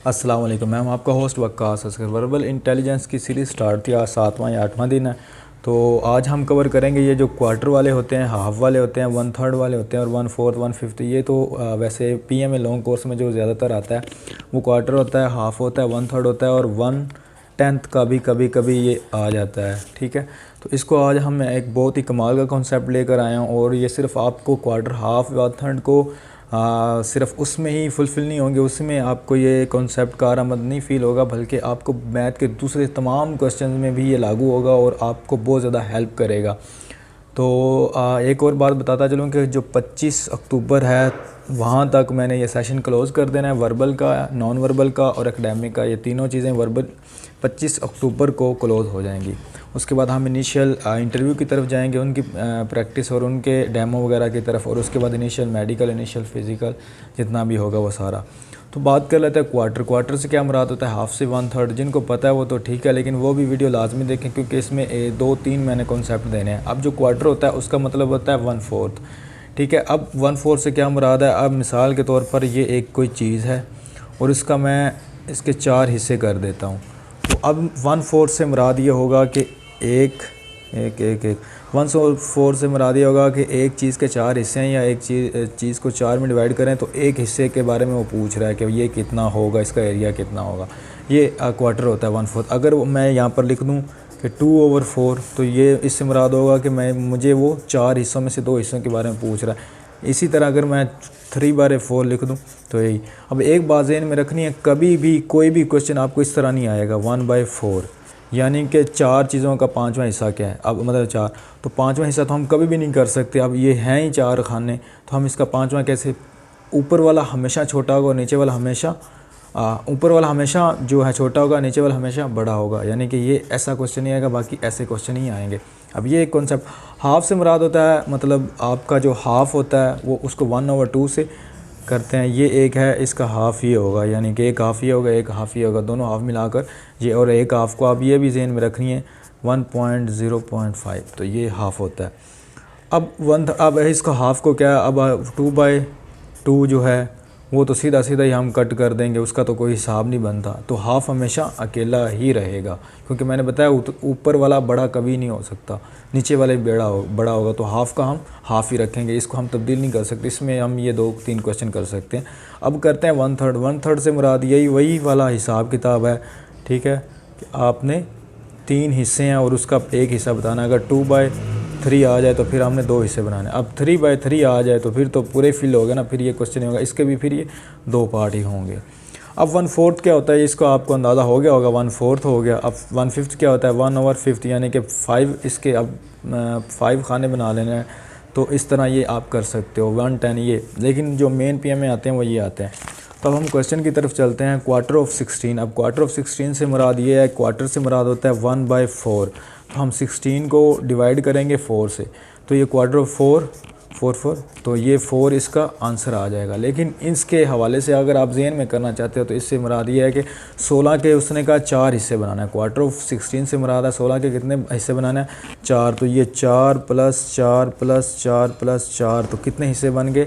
अस्सलाम वालेकुम मैम, आपका होस्ट वक्कास असगर। वर्बल इंटेलिजेंस की सीरीज़ स्टार्ट थी, आज 7वां या 8वां दिन है। तो आज हम कवर करेंगे ये जो क्वार्टर वाले होते हैं, हाफ वाले होते हैं, 1/3 वाले होते हैं और 1/4 1/5। ये तो वैसे पीएमए लॉन्ग कोर्स में जो ज़्यादातर आता है वो क्वार्टर होता है, हाफ होता है, 1/3 होता है और 1/10 का भी कभी कभी ये आ जाता है। ठीक है, तो इसको आज हम एक बहुत ही कमाल का कॉन्सेप्ट लेकर आए हैं और ये सिर्फ आपको क्वार्टर, हाफ, 1/3 को सिर्फ उसमें ही फुलफ़िल नहीं होंगे, उसमें आपको ये कॉन्सेप्ट कारआमद नहीं फ़ील होगा, बल्कि आपको मैथ के दूसरे तमाम क्वेश्चन में भी ये लागू होगा और आपको बहुत ज़्यादा हेल्प करेगा। तो एक और बात बताता चलूँ कि जो 25 अक्टूबर है वहाँ तक मैंने ये सेशन क्लोज़ कर देना है, वर्बल का, नॉन वर्बल का और एकेडमिक का। ये तीनों चीज़ें वर्बल 25 अक्टूबर को क्लोज़ हो जाएंगी। उसके बाद हम इनिशियल इंटरव्यू की तरफ जाएंगे, उनकी प्रैक्टिस और उनके डेमो वगैरह की तरफ, और उसके बाद इनिशियल मेडिकल, इनिशियल फ़िज़िकल जितना भी होगा वो सारा। तो बात कर लेते हैं क्वार्टर से क्या मुराद होता है, हाफ से 1/3। जिनको पता है वो तो ठीक है, लेकिन वो भी वीडियो लाजमी देखें क्योंकि इसमें 2-3 मैंने कॉन्सेप्ट देने हैं। अब जो क्वार्टर होता है उसका मतलब होता है 1/4। ठीक है, अब 1/4 से क्या मुराद है। अब मिसाल के तौर पर ये एक कोई चीज़ है और इसका मैं इसके 4 हिस्से कर देता हूँ। तो अब 1/4 से मुराद ये होगा कि एक 1/4 से मुराद ये होगा कि एक चीज़ के 4 हिस्से हैं या एक चीज़ को 4 में डिवाइड करें तो एक हिस्से के बारे में वो पूछ रहा है कि ये कितना होगा, इसका एरिया कितना होगा। ये क्वार्टर होता है 1/4। अगर मैं यहाँ पर लिख दूँ कि 2/4 तो ये इससे मुराद होगा कि मुझे वो 4 हिस्सों में से 2 हिस्सों के बारे में पूछ रहा है। इसी तरह अगर मैं 3/4 लिख दूँ तो यही। अब एक बात ज़हन में रखनी है, कभी भी कोई भी क्वेश्चन आपको इस तरह नहीं आएगा 1/4 यानी कि 4 चीज़ों का 5वां हिस्सा क्या है। अब मतलब 4 तो 5वां हिस्सा तो हम कभी भी नहीं कर सकते। अब ये हैं ही 4 खाने, तो हम इसका 5वां कैसे। ऊपर वाला हमेशा छोटा होगा और नीचे वाला हमेशा ऊपर वाला हमेशा जो है छोटा होगा, नीचे वाला हमेशा बड़ा होगा। यानी कि ये ऐसा क्वेश्चन नहीं आएगा, बाकी ऐसे क्वेश्चन ही आएंगे। अब ये एक कॉन्सेप्ट। हाफ से मुराद होता है, मतलब आपका जो हाफ होता है वो उसको 1/2 से करते हैं। ये एक है, इसका हाफ़ ये होगा, यानी कि एक हाफ़ ये होगा, एक हाफ़ ये होगा, दोनों हाफ़ मिलाकर ये। और एक हाफ़ को आप ये भी ज़हन में रखनी है 1.0.5, तो ये हाफ़ होता है। अब इसका हाफ़ को क्या, अब 2/2 जो है वो तो सीधा ही हम कट कर देंगे, उसका तो कोई हिसाब नहीं बनता। तो हाफ़ हमेशा अकेला ही रहेगा, क्योंकि मैंने बताया ऊपर वाला बड़ा कभी नहीं हो सकता, नीचे वाले बड़ा होगा। तो हाफ़ का हम हाफ़ ही रखेंगे, इसको हम तब्दील नहीं कर सकते। इसमें हम ये 2-3 क्वेश्चन कर सकते हैं। अब करते हैं 1/3। 1/3 से मुराद वही वाला हिसाब किताब है। ठीक है, कि आपने 3 हिस्से हैं और उसका एक हिस्सा बताना। अगर 2/3 आ जाए तो फिर हमने 2 हिस्से बनाने। अब 3/3 आ जाए तो फिर तो पूरे फिल हो गए ना, फिर ये क्वेश्चन नहीं होगा, इसके भी फिर ये 2 पार्ट ही होंगे। अब 1/4 क्या होता है, इसको आपको अंदाज़ा हो गया होगा, 1/4 हो गया। अब 1/5 क्या होता है, 1/5 यानी कि 5 इसके। अब 5 खाने बना लेना है, तो इस तरह ये आप कर सकते हो 1/10 ये। लेकिन जो मेन पीएम में आते हैं वो ये आते हैं। तो अब हम क्वेश्चन की तरफ चलते हैं। Quarter of 16। अब क्वार्टर ऑफ 16 से मुराद ये है, क्वार्टर से मुराद होता है 1/4। तो हम 16 को डिवाइड करेंगे 4 से, तो ये क्वार्टर ऑफ 4 तो ये 4 इसका आंसर आ जाएगा। लेकिन इसके हवाले से अगर आप ज़हन में करना चाहते हो तो इससे मुराद ये है कि 16 के उसने कहा 4 हिस्से बनाना है। क्वार्टर ऑफ 16 से मुराद है 16 के कितने हिस्से बनाना है, 4। तो ये 4 + 4 + 4 + 4 तो कितने हिस्से बन गए,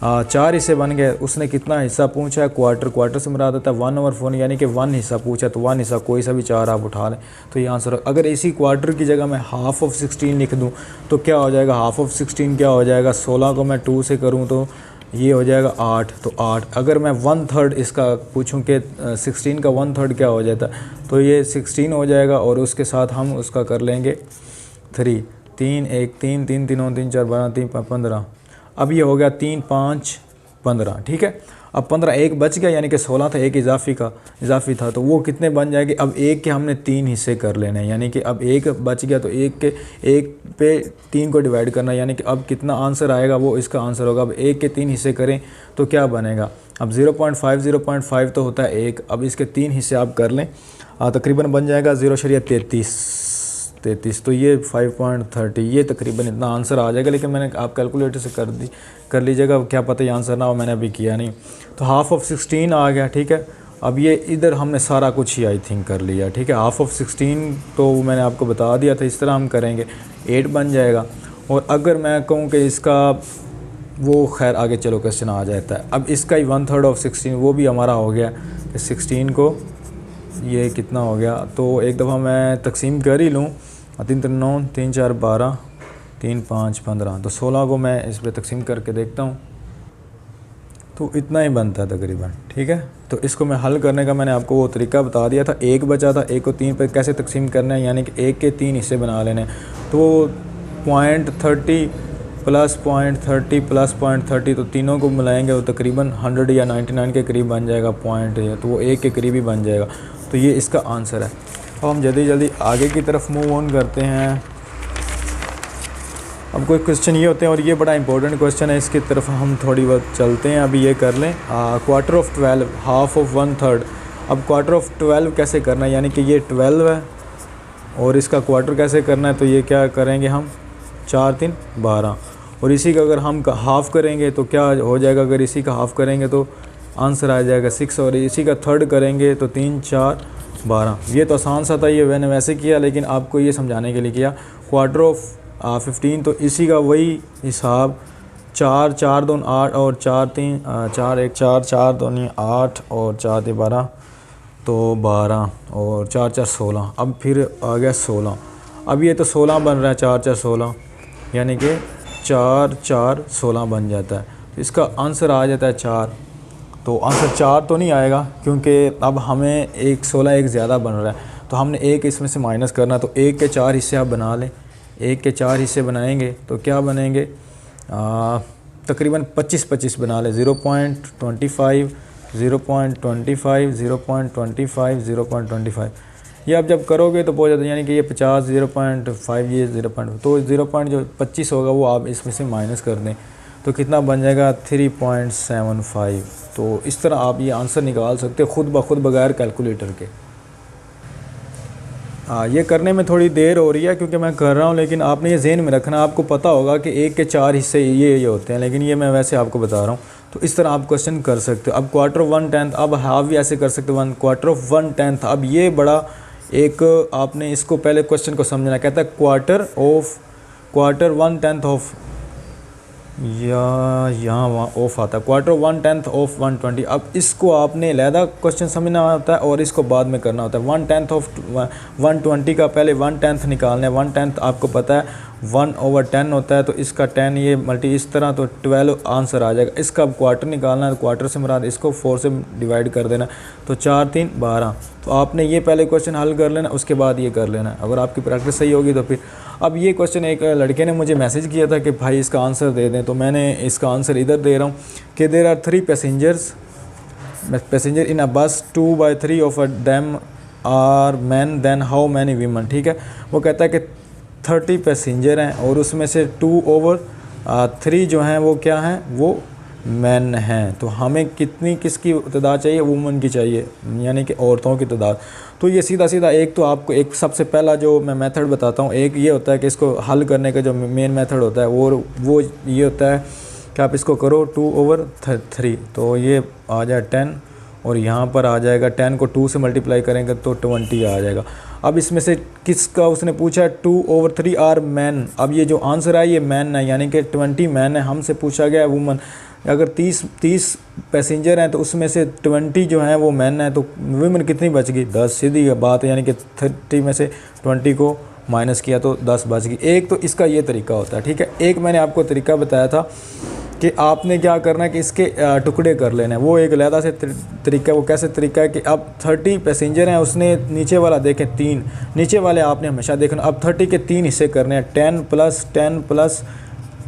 4 हिस्से बन गए। उसने कितना हिस्सा पूछा है, क्वार्टर से मुराद होता है 1/4 यानी कि 1 हिस्सा पूछा, तो 1 हिस्सा कोई सा भी 4 आप उठा लें तो ये आंसर। अगर इसी क्वार्टर की जगह मैं हाफ़ ऑफ 16 लिख दूं तो क्या हो जाएगा, हाफ़ ऑफ 16 क्या हो जाएगा, 16 को मैं 2 से करूं तो ये हो जाएगा 8, तो 8। अगर मैं 1/3 इसका पूछूं कि 16 का 1/3 क्या हो जाता तो ये 16 हो जाएगा, और उसके साथ हम उसका कर लेंगे 3 3 1 3 3 3 9 3 4 12 3 5 15। अब ये हो गया 3 5 15। ठीक है, अब 15 एक बच गया, यानी कि 16 था, एक इजाफी था, तो वो कितने बन जाएंगे। अब एक के हमने 3 हिस्से कर लेने हैं, यानी कि अब एक बच गया तो एक पे 3 को डिवाइड करना, यानी कि अब कितना आंसर आएगा वो इसका आंसर होगा। अब एक के 3 हिस्से करें तो क्या बनेगा, अब 0.5 तो होता है 1। अब इसके 3 हिस्से आप कर लें, तकरीबन बन जाएगा 0.33। तो ये 5.30, ये तकरीबन इतना आंसर आ जाएगा। लेकिन मैंने आप कैलकुलेटर से कर लीजिएगा, क्या पता ये आंसर ना हो, मैंने अभी किया नहीं। तो हाफ़ ऑफ 16 आ गया। ठीक है, अब ये इधर हमने सारा कुछ ही आई थिंक कर लिया। ठीक है, हाफ़ ऑफ 16 तो मैंने आपको बता दिया था, इस तरह हम करेंगे 8 बन जाएगा। और अगर मैं कहूँ कि इसका वो, खैर आगे चलो क्वेश्चन आ जाता है। अब इसका ही 1/3 ऑफ 16 वो भी हमारा हो गया 16 को ये कितना हो गया, तो एक दफ़ा मैं तकसीम कर ही लूँ। 3 3 9, 3 4 12, 3 5 15, तो 16 को मैं इस पर तकसीम करके देखता हूँ, तो इतना ही बनता है तकरीबन। ठीक है, तो इसको मैं हल करने का मैंने आपको वो तरीका बता दिया था। एक बचा था, एक को 3 पर कैसे तकसीम करना है, यानी कि एक के 3 हिस्से बना लेने। तो 0.30 प्लस 0.30 प्लस 0.30, तो तीनों को मिलाएंगे वो तकरीबन 100 या 99 के करीब बन जाएगा पॉइंट, तो वो एक के करीब ही बन जाएगा। तो ये इसका आंसर है। अब हम जल्दी जल्दी आगे की तरफ मूव ऑन करते हैं। अब कोई क्वेश्चन ये होते हैं, और ये बड़ा इंपॉर्टेंट क्वेश्चन है, इसकी तरफ हम थोड़ी बहुत चलते हैं। अभी ये कर लें, क्वार्टर ऑफ 12, हाफ ऑफ 1/3। अब क्वार्टर ऑफ 12 कैसे करना है, यानी कि ये 12 है और इसका क्वार्टर कैसे करना है, तो ये क्या करेंगे हम, 4 3 12, और इसी का अगर हम हाफ़ करेंगे तो क्या हो जाएगा, अगर इसी का हाफ़ करेंगे तो आंसर आ जाएगा 6, और इसी का थर्ड करेंगे तो 3 4 12। ये तो आसान सा था, ये मैंने वैसे किया, लेकिन आपको ये समझाने के लिए किया। क्वार्टर ऑफ 15, तो इसी का वही हिसाब, 4 4 2 8 और 4 3 4 1 4 4 2 8 और 4 3 12, तो 12 और 4 4 16। अब फिर आ गया 16। अब ये तो 16 बन रहा है, 4 4 16, यानी कि 4 4 16 बन जाता है। तो इसका आंसर आ जाता है 4। तो आंसर 4 तो नहीं आएगा, क्योंकि अब हमें 16 एक ज़्यादा बन रहा है, तो हमने एक इसमें से माइनस करना। तो 1 के 4 हिस्से आप बना लें, 1 के 4 हिस्से बनाएंगे तो क्या बनेंगे, तकरीबन 25 25 बना लें। 0.25 0.25 0.25 0.25, ये आप जब करोगे तो बहुत ज़्यादा, यानी कि ये 50 0.5 ये 0. तो 0.25 होगा वो आप इसमें से माइनस कर दें, तो कितना बन जाएगा 3.75। तो इस तरह आप ये आंसर निकाल सकते हो खुद ब खुद बगैर कैलकुलेटर के। ये करने में थोड़ी देर हो रही है क्योंकि मैं कर रहा हूँ, लेकिन आपने ये ज़हन में रखना, आपको पता होगा कि 1 के 4 हिस्से ये होते हैं, लेकिन ये मैं वैसे आपको बता रहा हूँ। तो इस तरह आप क्वेश्चन कर सकते हो। अब क्वार्टर ऑफ 1/10, अब हाफ भी ऐसे कर सकते हो, 1 क्वार्टर ऑफ 1/10। अब ये बड़ा एक आपने इसको पहले क्वेश्चन को समझना। कहता है क्वार्टर 1/10 ऑफ, या यहाँ वहाँ ऑफ आता है, क्वार्टर 1/10 ऑफ 120। अब इसको आपने अलहदा क्वेश्चन समझना होता है और इसको बाद में करना होता है। 1/10 ऑफ 120 का पहले 1/10 निकालना है। 1/10 आपको पता है 1/10 होता है, तो इसका 10 ये मल्टी इस तरह, तो 12 आंसर आ जाएगा। इसका अब क्वार्टर निकालना है, तो क्वार्टर से मुराद इसको 4 से डिवाइड कर देना, तो 4 3 12। तो आपने ये पहले क्वेश्चन हल कर लेना, उसके बाद ये कर लेना। अगर आपकी प्रैक्टिस सही होगी तो फिर। अब ये क्वेश्चन एक लड़के ने मुझे मैसेज किया था कि भाई इसका आंसर दे दें, तो मैंने इसका आंसर इधर दे रहा हूँ कि there are 3 passenger in a bus, 2/3 of them are man, then how many women. ठीक है, वो कहता है कि 30 पैसेंजर हैं और उसमें से 2/3 जो हैं वो क्या हैं, वो मैन हैं। तो हमें किसकी तादाद चाहिए, वुमन की चाहिए, यानी कि औरतों की तादाद। तो ये सीधा सीधा एक तो आपको एक सबसे पहला जो मैं मेथड बताता हूँ, एक ये होता है कि इसको हल करने का जो मेन मेथड होता है वो ये होता है कि आप इसको करो 2/3, तो ये आ जाए 10, और यहाँ पर आ जाएगा 10 को 2 से मल्टीप्लाई करेंगे तो 20 आ जाएगा। अब इसमें से किसका उसने पूछा है, 2/3 आर मैन। अब ये जो आंसर है ये मैन है, यानी कि 20 मैन है। हमसे पूछा गया है वुमन। अगर 30 पैसेंजर हैं तो उसमें से 20 जो हैं वो मैन हैं, तो वुमेन कितनी बच गई, 10। सीधी बात है, यानी कि 30 में से 20 को माइनस किया तो 10 बच गई। एक तो इसका ये तरीका होता है। ठीक है, एक मैंने आपको तरीका बताया था कि आपने क्या करना है कि इसके टुकड़े कर लेने हैं। वो एक अलहदा से तरीका, वो कैसे तरीका है कि अब 30 पैसेंजर हैं, उसने नीचे वाला देखें 3, नीचे वाले आपने हमेशा देखना। अब 30 के 3 हिस्से करने हैं, 10 + 10 +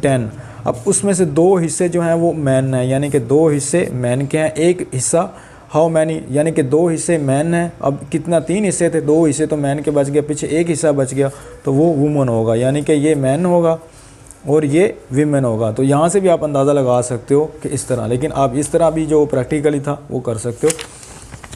10। अब उसमें से 2 हिस्से जो हैं वो मैन हैं, यानी कि 2 हिस्से मैन के हैं, एक हिस्सा हाउ मैनी, यानी कि 2 हिस्से मैन हैं। अब कितना, 3 हिस्से थे, 2 हिस्से तो मैन के बच गया, पीछे एक हिस्सा बच गया, तो वो वुमन होगा, यानी कि ये मैन होगा और ये विमेन होगा। तो यहाँ से भी आप अंदाज़ा लगा सकते हो कि इस तरह, लेकिन आप इस तरह भी जो प्रैक्टिकली था वो कर सकते हो।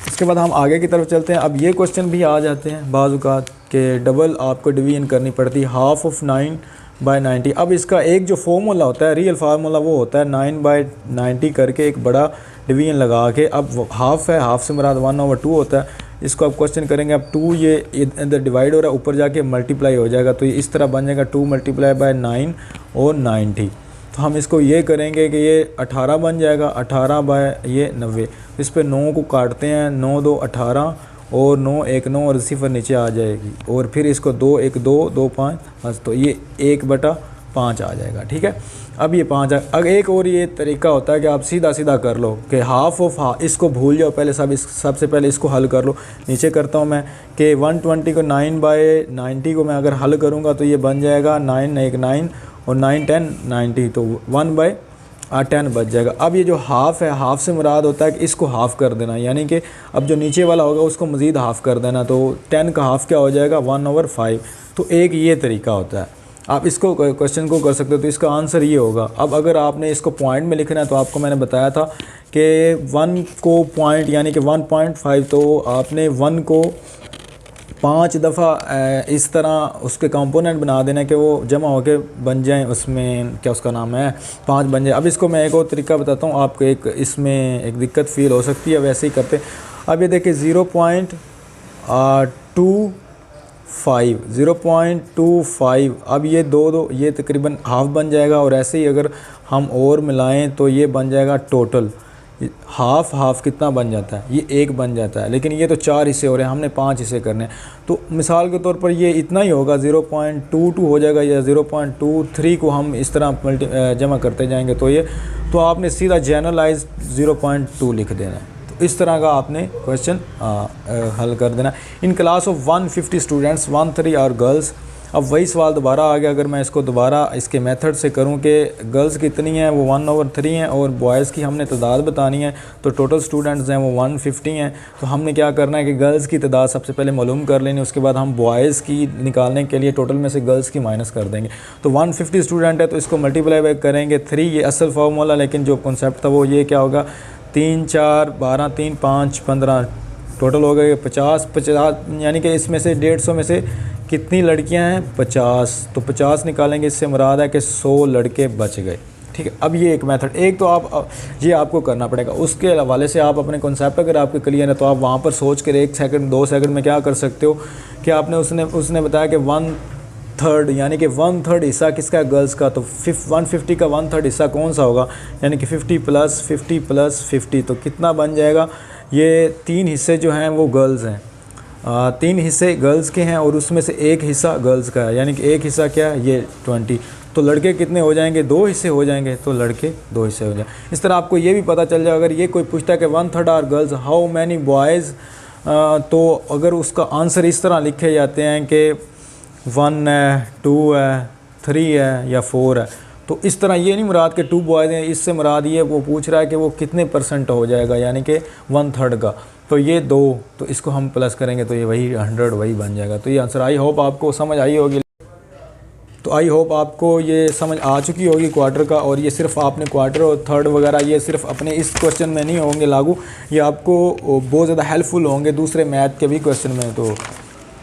इसके बाद हम आगे की तरफ चलते हैं। अब ये क्वेश्चन भी आ जाते हैं बाज़ औक़ात के डबल आपको डिवीजन करनी पड़ती है, हाफ ऑफ 9/90। अब इसका एक जो फार्मूला होता है, रियल फार्मूला, वो होता है 9/90 करके एक बड़ा डिवीजन लगा के। अब हाफ़ है, हाफ़ से मुराद 1/2 होता है। इसको आप क्वेश्चन करेंगे, अब 2 ये इधर डिवाइड हो रहा है, ऊपर जाके मल्टीप्लाई हो जाएगा, तो ये इस तरह बन जाएगा 2 × 9 और 90। तो हम इसको ये करेंगे कि ये 18 बन जाएगा, 18 बाय ये 90। इस पे 9 को काटते हैं, 9 2 18 और 9 1 9 और सिफर नीचे आ जाएगी, और फिर इसको 2 1 2 2 5 बस, तो ये 1/5 आ जाएगा। ठीक है, अब ये 5 अब एक और ये तरीका होता है कि आप सीधा सीधा कर लो कि हाफ ऑफ हाफ, इसको भूल जाओ पहले सबसे पहले इसको हल कर लो। नीचे करता हूँ मैं कि 120 को 9/90 को मैं अगर हल करूँगा तो ये बन जाएगा 9 1 9 और 9 10 90, तो 1/10 बच जाएगा। अब ये जो हाफ़ है, हाफ़ से मुराद होता है कि इसको हाफ़ कर देना, यानी कि अब जो नीचे वाला होगा उसको मज़ीद हाफ़ कर देना, तो 10 का हाफ़ क्या हो जाएगा 1/5। तो एक ये तरीका होता है, आप इसको क्वेश्चन को कर सकते हो। तो इसका आंसर ये होगा। अब अगर आपने इसको पॉइंट में लिखना है तो आपको मैंने बताया था कि 1 को पॉइंट यानी कि 1.5, तो आपने 1 को 5 दफ़ा इस तरह उसके कंपोनेंट बना देना कि वो जमा होके बन जाएं, उसमें क्या उसका नाम है 5 बन जाए। अब इसको मैं एक और तरीका बताता हूँ आपको, एक इसमें एक दिक्कत फील हो सकती है, वैसे ही करते। अब ये देखिए 0.25, अब ये दो ये तकरीबन हाफ बन जाएगा, और ऐसे ही अगर हम और मिलाएं तो ये बन जाएगा टोटल हाफ कितना बन जाता है, ये 1 बन जाता है। लेकिन ये तो 4 हिस्से हो रहे हैं, हमने 5 हिस्से करने हैं, तो मिसाल के तौर पर ये इतना ही होगा, 0.22 हो जाएगा, या 0.23 को हम इस तरह जमा करते जाएंगे तो आपने सीधा जनरलाइज 0.2 लिख देना है। तो इस तरह का आपने क्वेश्चन हल कर देना। In class of 150 students 1/3 are girls. अब वही सवाल दोबारा आ गया, अगर मैं इसको दोबारा इसके मेथड से करूं कि गर्ल्स कितनी हैं, वो 1/3 हैं, और बॉयज़ की हमने तादाद बतानी है, तो टोटल स्टूडेंट्स हैं वो 150 हैं। तो हमने क्या करना है कि गर्ल्स की तादाद सबसे पहले मालूम कर लेनी, उसके बाद हम बॉयज़ की निकालने के लिए टोटल में से गर्ल्स की माइनस कर देंगे। तो 150 स्टूडेंट है तो इसको मल्टीप्लाई करेंगे 3, ये असल फार्मूला, लेकिन जो कॉन्सेप्ट था वो ये क्या होगा, 3 4 12 3 5 15, टोटल हो गए 50, यानी कि इसमें से 150 में से कितनी लड़कियां हैं 50, तो 50 निकालेंगे, इससे मुराद है कि 100 लड़के बच गए। ठीक है, अब ये एक मेथड, एक तो आप ये आपको करना पड़ेगा। उसके हवाले से आप अपने कॉन्सेप्ट अगर आपके क्लियर है तो आप वहाँ पर सोच कर 1 सेकंड 2 सेकंड में क्या कर सकते हो कि आपने उसने बताया कि 1/3 यानी कि 1/3 हिस्सा किसका, गर्ल्स का, तो 150 का 1/3 हिस्सा कौन सा होगा, यानी कि 50 + 50 + 50, तो कितना बन जाएगा, ये 3 हिस्से जो हैं वो गर्ल्स हैं, 3 हिस्से गर्ल्स के हैं और उसमें से 1 हिस्सा गर्ल्स का है, यानी कि 1 हिस्सा क्या है, ये 20। तो लड़के कितने हो जाएंगे, 2 हिस्से हो जाएंगे, तो लड़के 2 हिस्से हो जाएंगे। इस तरह आपको ये भी पता चल जाए, अगर ये कोई पूछता है कि 1/3 are girls, how many boys, तो अगर उसका आंसर इस तरह लिखे जाते हैं कि 1 है, 2 है, 3 है या 4 है, तो इस तरह ये नहीं मुराद के 2 बॉयज़ हैं, इससे मुराद ये वो पूछ रहा है कि वो कितने % हो जाएगा, यानी कि 1/3 का, तो ये 2, तो इसको हम प्लस करेंगे तो ये वही 100 वही बन जाएगा। तो ये आंसर, आई होप आपको समझ आई होगी। तो आई होप आपको ये समझ आ चुकी होगी क्वार्टर का, और ये सिर्फ आपने क्वार्टर और थर्ड वगैरह ये सिर्फ अपने इस क्वेश्चन में नहीं होंगे लागू, ये आपको बहुत ज़्यादा हेल्पफुल होंगे दूसरे मैथ के भी क्वेश्चन में। तो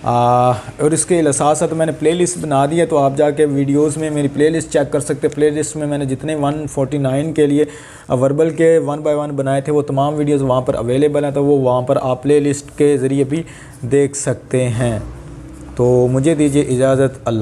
और इसके साथ साथ मैंने प्लेलिस्ट बना दी है, तो आप जाके वीडियोस में मेरी प्लेलिस्ट चेक कर सकते हैं। प्लेलिस्ट में मैंने जितने 149 के लिए वर्बल के 1 by 1 बनाए थे वो तमाम वीडियोस वहाँ पर अवेलेबल हैं, तो वो वहाँ पर आप प्लेलिस्ट के ज़रिए भी देख सकते हैं। तो मुझे दीजिए इजाज़त, अल्लाह।